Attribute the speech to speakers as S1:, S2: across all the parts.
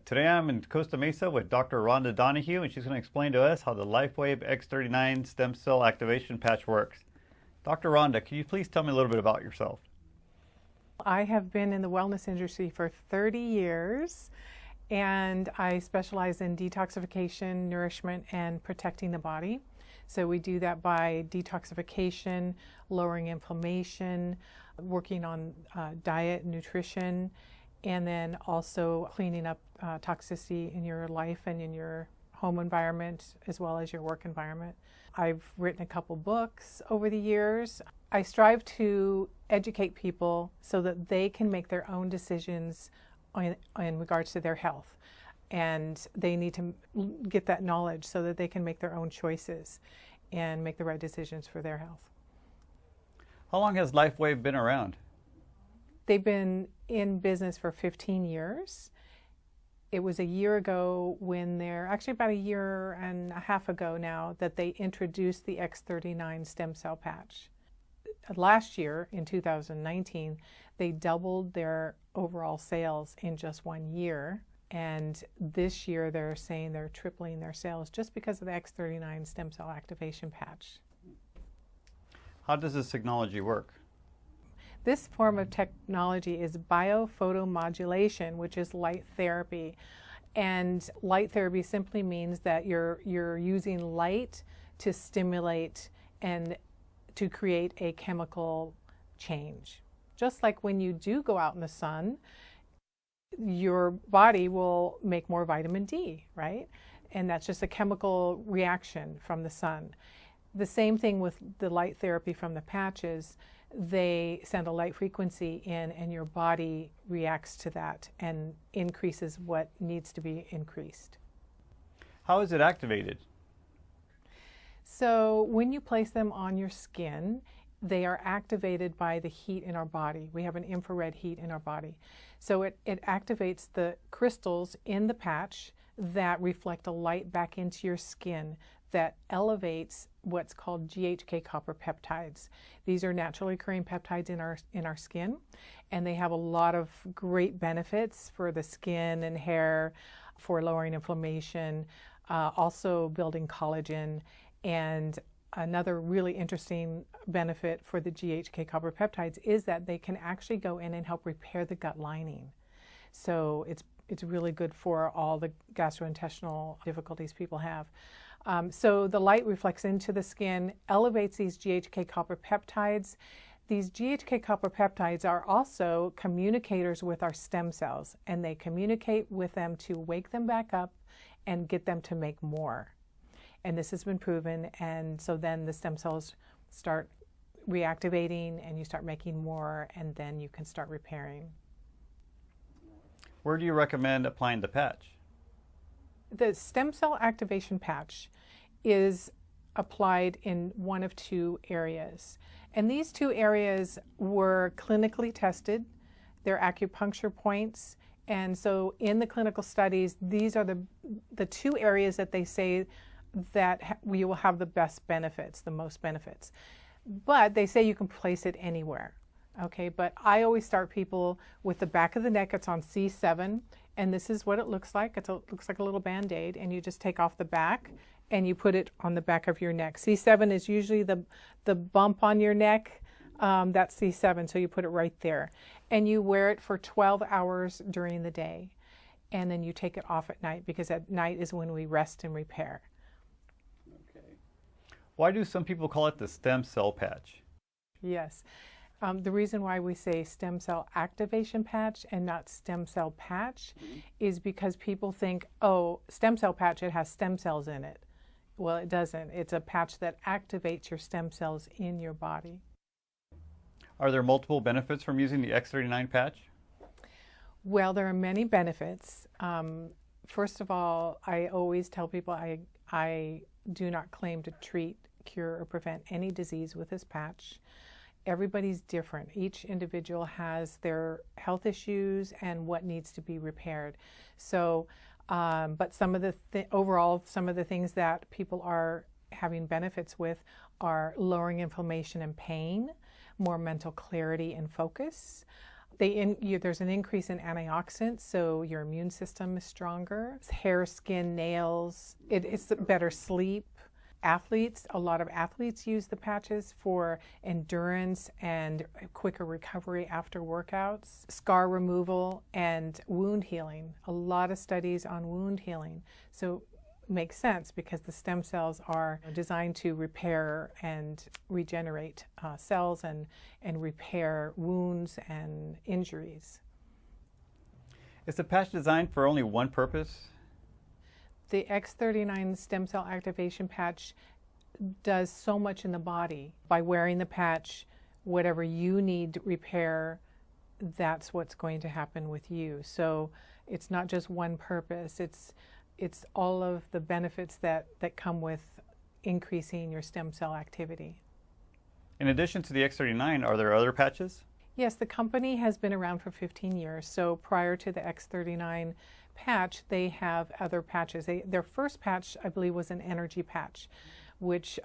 S1: Today I'm in Costa Mesa with Dr. Rhonda Donahue, and she's going to explain to us how the LifeWave X39 stem cell activation patch works. Dr. Rhonda, can you please tell me a little bit about yourself?
S2: I have been in the wellness industry for 30 years, and I specialize in detoxification, nourishment, and protecting the body. So we do that by detoxification, lowering inflammation, working on diet, nutrition, and then also cleaning up toxicity in your life and in your home environment as well as your work environment. I've written a couple books over the years. I strive to educate people so that they can make their own decisions in regards to their health. And they need to get that knowledge so that they can make their own choices and make the right decisions for their health.
S1: How long has LifeWave been around?
S2: They've been in business for 15 years. It was a year ago actually about a year and a half ago now, that they introduced the X39 stem cell patch. Last year, in 2019, they doubled their overall sales in just 1 year. And this year they're saying they're tripling their sales just because of the X39 stem cell activation patch.
S1: How does this technology work?
S2: This form of technology is biophotomodulation, which is light therapy. And light therapy simply means that you're using light to stimulate and to create a chemical change. Just like when you do go out in the sun, your body will make more vitamin D, right? And that's just a chemical reaction from the sun. The same thing with the light therapy from the patches. They send a light frequency in and your body reacts to that and increases what needs to be increased.
S1: How is it activated?
S2: So when you place them on your skin, they are activated by the heat in our body. We have an infrared heat in our body. So it activates the crystals in the patch that reflect a light back into your skin that elevates what's called GHK copper peptides. These are naturally occurring peptides in our skin, and they have a lot of great benefits for the skin and hair, for lowering inflammation, also building collagen. And another really interesting benefit for the GHK copper peptides is that they can actually go in and help repair the gut lining. So it's really good for all the gastrointestinal difficulties people have. So the light reflects into the skin, elevates these GHK copper peptides. These GHK copper peptides are also communicators with our stem cells, and they communicate with them to wake them back up and get them to make more. And this has been proven, and so then the stem cells start reactivating and you start making more, and then you can start repairing.
S1: Where do you recommend applying the patch?
S2: The stem cell activation patch is applied in one of two areas. And these two areas were clinically tested. They're acupuncture points. And so in the clinical studies, these are the two areas that they say that we will have the best benefits, the most benefits. But they say you can place it anywhere. Okay, but I always start people with the back of the neck. It's on C7, and this is what it looks like. It looks like a little Band-Aid, and you just take off the back and you put it on the back of your neck. C7 is usually the bump on your neck. That's C7, so you put it right there. And you wear it for 12 hours during the day, and then you take it off at night, because at night is when we rest and repair.
S1: Okay. Why do some people call it the stem cell patch?
S2: Yes. The reason why we say stem cell activation patch and not stem cell patch is because people think, oh, stem cell patch, it has stem cells in it. Well, it doesn't. It's a patch that activates your stem cells in your body.
S1: Are there multiple benefits from using the X39 patch?
S2: Well, there are many benefits. First of all, I always tell people I do not claim to treat, cure, or prevent any disease with this patch. Everybody's different. Each individual has their health issues and what needs to be repaired. So, but some of the some of the things that people are having benefits with are lowering inflammation and pain, more mental clarity and focus, There's an increase in antioxidants, so your immune system is stronger. Hair, skin, nails. It's better sleep. A lot of athletes use the patches for endurance and quicker recovery after workouts, scar removal, and wound healing. A lot of studies on wound healing. So it makes sense because the stem cells are designed to repair and regenerate cells and repair wounds and injuries.
S1: Is the patch designed for only one purpose?
S2: The X39 stem cell activation patch does so much in the body. By wearing the patch, whatever you need to repair, that's what's going to happen with you. So it's not just one purpose. It's all of the benefits that come with increasing your stem cell activity.
S1: In addition to the X39, are there other patches?
S2: Yes, the company has been around for 15 years. So prior to the X39 patch, they have other patches. Their first patch, I believe, was an energy patch, which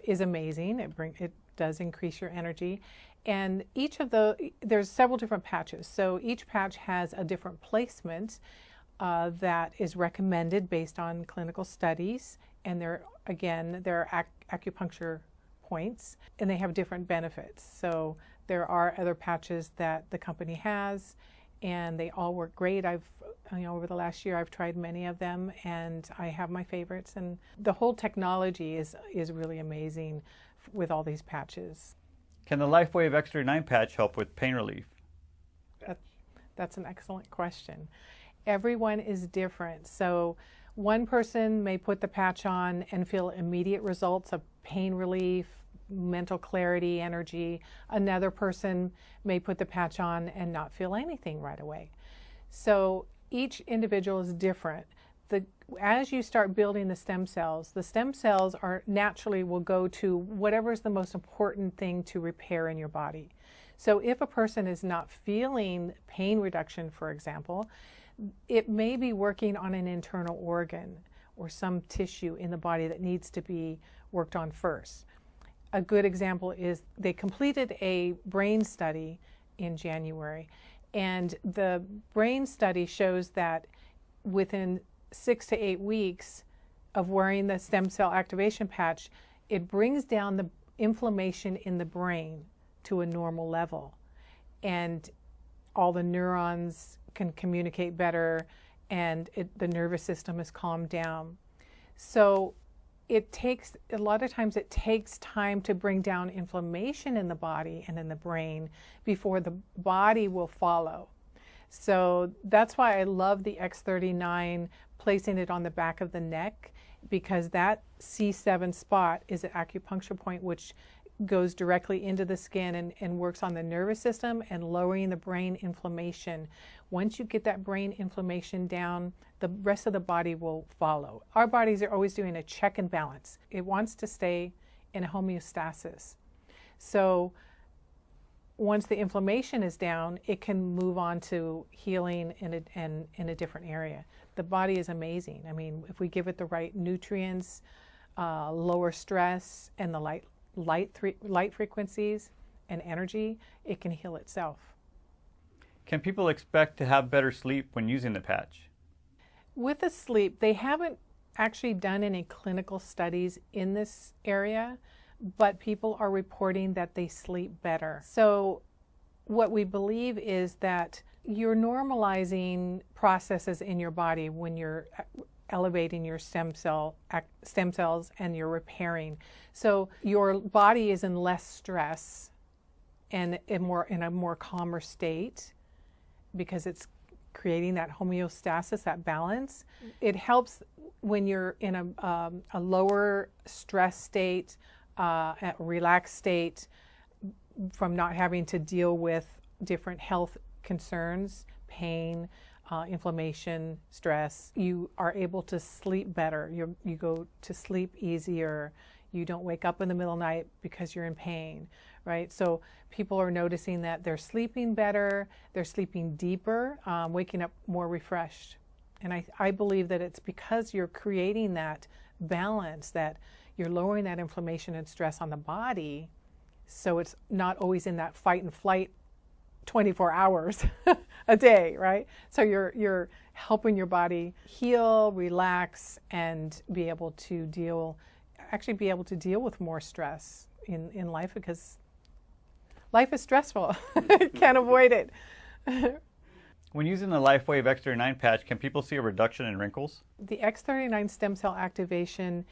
S2: is amazing. It does increase your energy. And there's several different patches. So each patch has a different placement that is recommended based on clinical studies. And they're acupuncture points, and they have different benefits. So there are other patches that the company has, and they all work great. Over the last year, I've tried many of them, and I have my favorites. And the whole technology is really amazing with all these patches.
S1: Can the LifeWave X39 patch help with pain relief?
S2: That's an excellent question. Everyone is different. So one person may put the patch on and feel immediate results of pain relief, mental clarity, energy. Another person may put the patch on and not feel anything right away. So each individual is different. As you start building the stem cells are naturally will go to whatever is the most important thing to repair in your body. So if a person is not feeling pain reduction, for example, it may be working on an internal organ or some tissue in the body that needs to be worked on first. A good example is they completed a brain study in January, and the brain study shows that within 6 to 8 weeks of wearing the stem cell activation patch, it brings down the inflammation in the brain to a normal level, and all the neurons can communicate better, and the nervous system is calmed down. So a lot of times it takes time to bring down inflammation in the body and in the brain before the body will follow. So that's why I love the X39, placing it on the back of the neck, because that C7 spot is an acupuncture point which goes directly into the skin and works on the nervous system and lowering the brain inflammation. Once you get that brain inflammation down, the rest of the body will follow. Our bodies are always doing a check and balance. It wants to stay in homeostasis. So once the inflammation is down, it can move on to healing in a different area. The body is amazing. I mean, if we give it the right nutrients, lower stress, and the light frequencies and energy, it can heal itself.
S1: Can people expect to have better sleep when using the patch?
S2: With the sleep, they haven't actually done any clinical studies in this area, but people are reporting that they sleep better. So what we believe is that you're normalizing processes in your body when you're elevating your stem cells and you're repairing. So your body is in less stress and in a more calmer state because it's creating that homeostasis, that balance. It helps when you're in a lower stress state, a relaxed state, from not having to deal with different health concerns, pain, inflammation, stress. You are able to sleep better. You go to sleep easier. You don't wake up in the middle of the night because you're in pain, right? So people are noticing that they're sleeping better, they're sleeping deeper, waking up more refreshed. And I believe that it's because you're creating that balance, that you're lowering that inflammation and stress on the body, so it's not always in that fight and flight 24 hours a day, right? So you're helping your body heal, relax, and be able to deal with more stress in life, because life is stressful. Can't avoid it.
S1: When using the LifeWave X39 patch, can people see a reduction in wrinkles?
S2: The X39 stem cell activation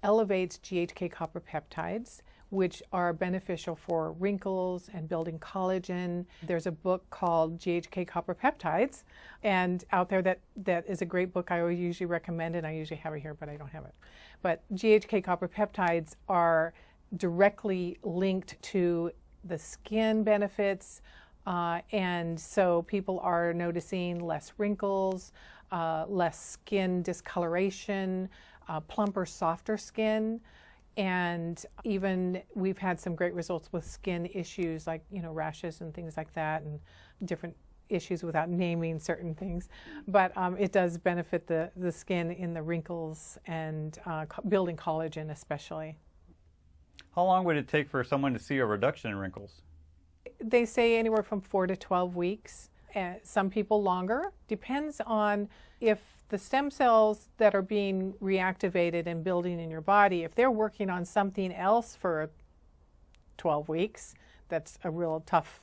S2: elevates GHK copper peptides, which are beneficial for wrinkles and building collagen. There's a book called GHK Copper Peptides, and out there that is a great book I always usually recommend, and I usually have it here, but I don't have it. But GHK Copper Peptides are directly linked to the skin benefits, and so people are noticing less wrinkles, less skin discoloration, plumper, softer skin. And even we've had some great results with skin issues like, rashes and things like that, and different issues without naming certain things. But it does benefit the skin in the wrinkles and building collagen especially.
S1: How long would it take for someone to see a reduction in wrinkles?
S2: They say anywhere from 4 to 12 weeks. Some people longer. Depends on if the stem cells that are being reactivated and building in your body, if they're working on something else for 12 weeks, that's a real tough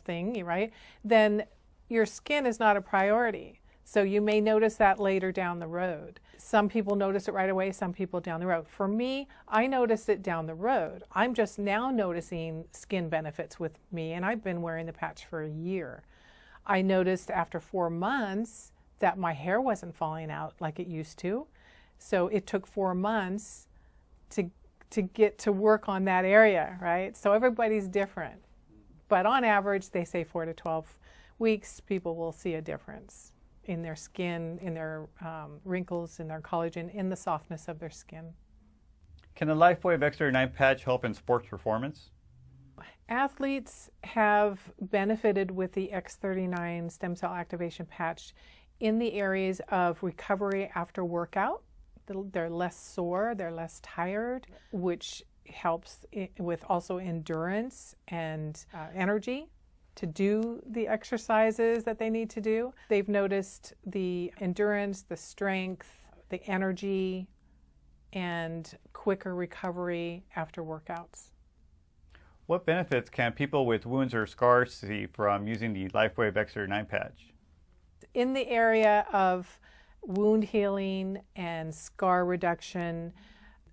S2: thing, right? Then your skin is not a priority. So you may notice that later down the road. Some people notice it right away, some people down the road. For me, I noticed it down the road. I'm just now noticing skin benefits with me, and I've been wearing the patch for a year. I noticed after 4 months that my hair wasn't falling out like it used to. So it took 4 months to get to work on that area, right? So everybody's different. But on average, they say 4 to 12 weeks, people will see a difference in their skin, in their wrinkles, in their collagen, in the softness of their skin.
S1: Can the LifeWave X39 patch help in sports performance?
S2: Athletes have benefited with the X39 stem cell activation patch in the areas of recovery after workout. They're less sore, they're less tired, which helps with also endurance and energy to do the exercises that they need to do. They've noticed the endurance, the strength, the energy, and quicker recovery after workouts.
S1: What benefits can people with wounds or scars see from using the LifeWave X39 patch?
S2: In the area of wound healing and scar reduction,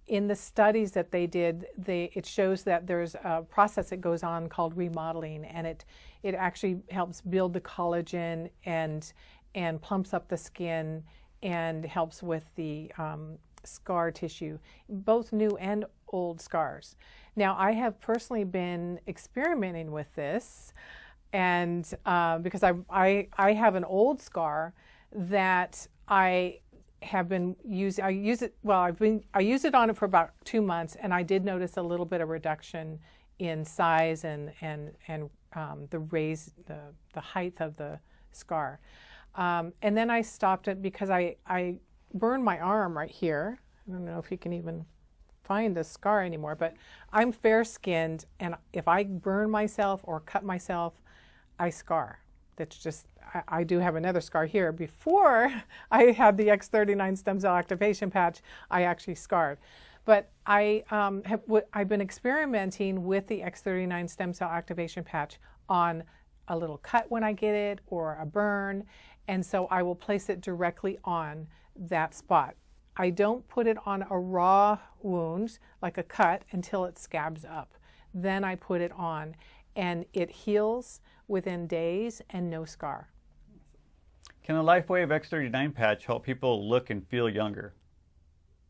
S2: in the studies that they did, it shows that there's a process that goes on called remodeling, and it actually helps build the collagen and plumps up the skin and helps with the scar tissue, both new and old scars. Now, I have personally been experimenting with this, and because I have an old scar that I have been using. I use it on it for about 2 months, and I did notice a little bit of reduction in size and the height of the scar. And then I stopped it because I burned my arm right here. I don't know if you can even find the scar anymore, but I'm fair-skinned, and if I burn myself or cut myself, I scar. That's just, I do have another scar here. Before I had the X39 stem cell activation patch, I actually scarred. But I've been experimenting with the X39 stem cell activation patch on a little cut when I get it or a burn, and so I will place it directly on that spot. I don't put it on a raw wound like a cut until it scabs up. Then I put it on, and it heals within days and no scar.
S1: Can the LifeWave X39 patch help people look and feel younger?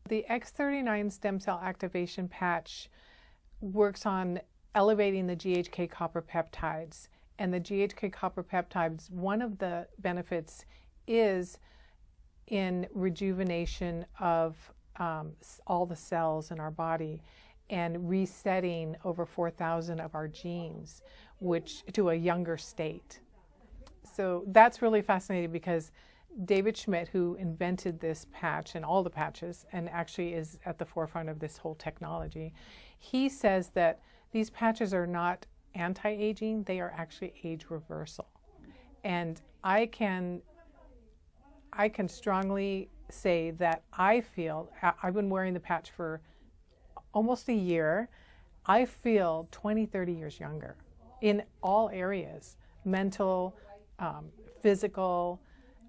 S2: The X39 stem cell activation patch works on elevating the GHK copper peptides. And the GHK copper peptides, one of the benefits is in rejuvenation of all the cells in our body and resetting over 4,000 of our genes, which to a younger state. So that's really fascinating because David Schmidt, who invented this patch and all the patches and actually is at the forefront of this whole technology, he says that these patches are not anti-aging, they are actually age reversal. And I can strongly say that I feel, I've been wearing the patch for almost a year, I feel 20, 30 years younger in all areas, mental, physical,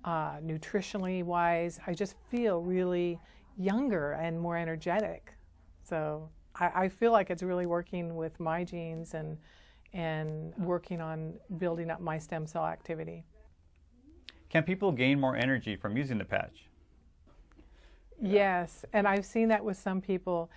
S2: nutritionally wise. I just feel really younger and more energetic. So I feel like it's really working with my genes and working on building up my stem cell activity.
S1: Can people gain more energy from using the patch?
S2: Yes, and I've seen that with some people.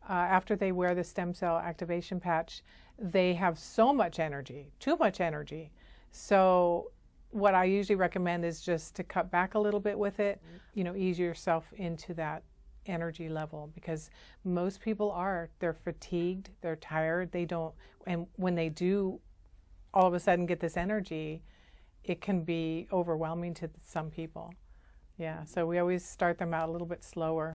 S2: After they wear the stem cell activation patch, they have so much energy, too much energy. So what I usually recommend is just to cut back a little bit with it, ease yourself into that energy level, because most people they're fatigued, they're tired, and when they do all of a sudden get this energy, it can be overwhelming to some people. Yeah, so we always start them out a little bit slower.